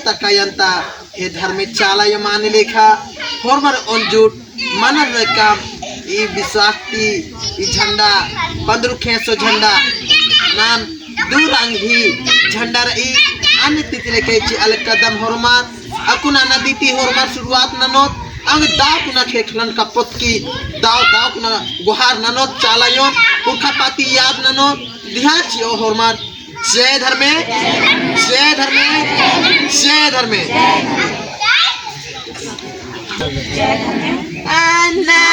takayanta he dharme chala yo mane lekha hormar onjut manar rekam I bisakti I झंडा 1500 झंडा नाम durang hi झंडा rai ane titile kaichi al kadam hormat akuna naditi hormat शुरुआत nanot ang daw kuna kheklan kapot ki daw kuna gohar nanot chalayon purkha pati yad nanot dihachi o hormat जय धर्मे जय धर्मे जय धर्मे अन्ना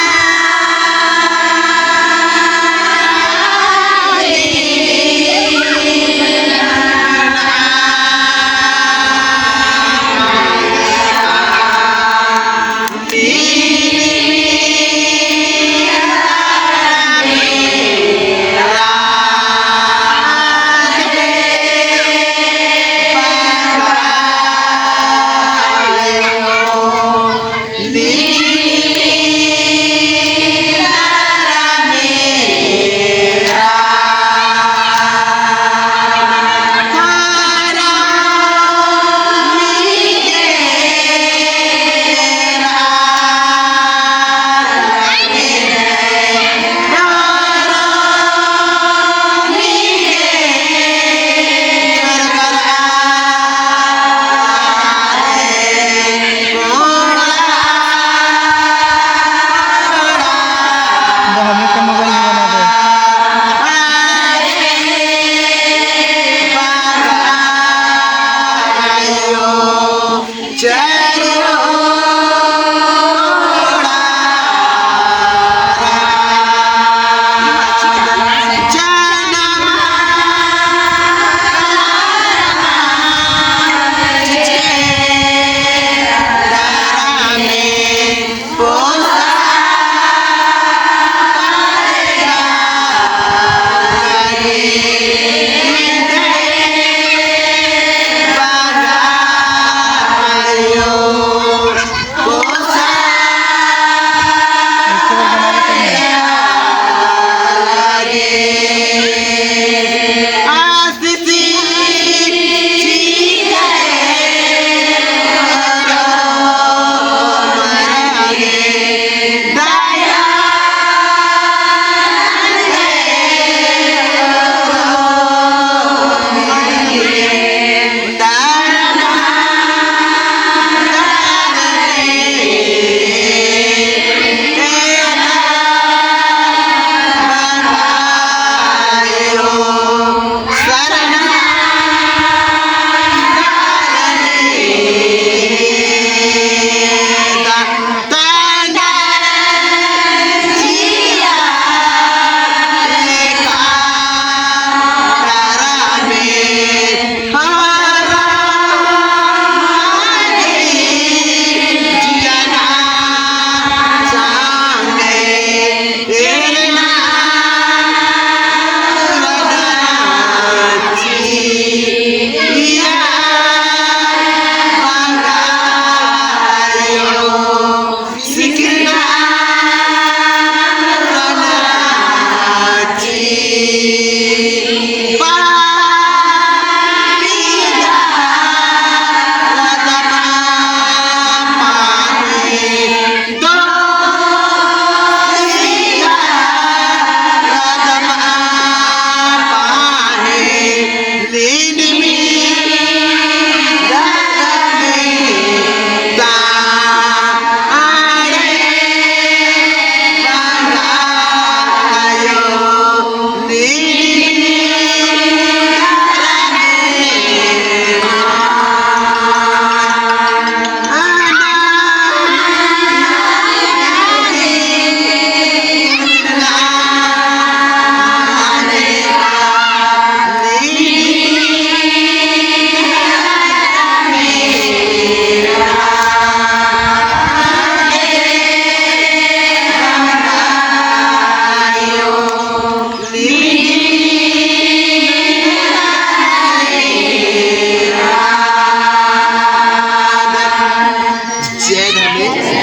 जय धर्मेश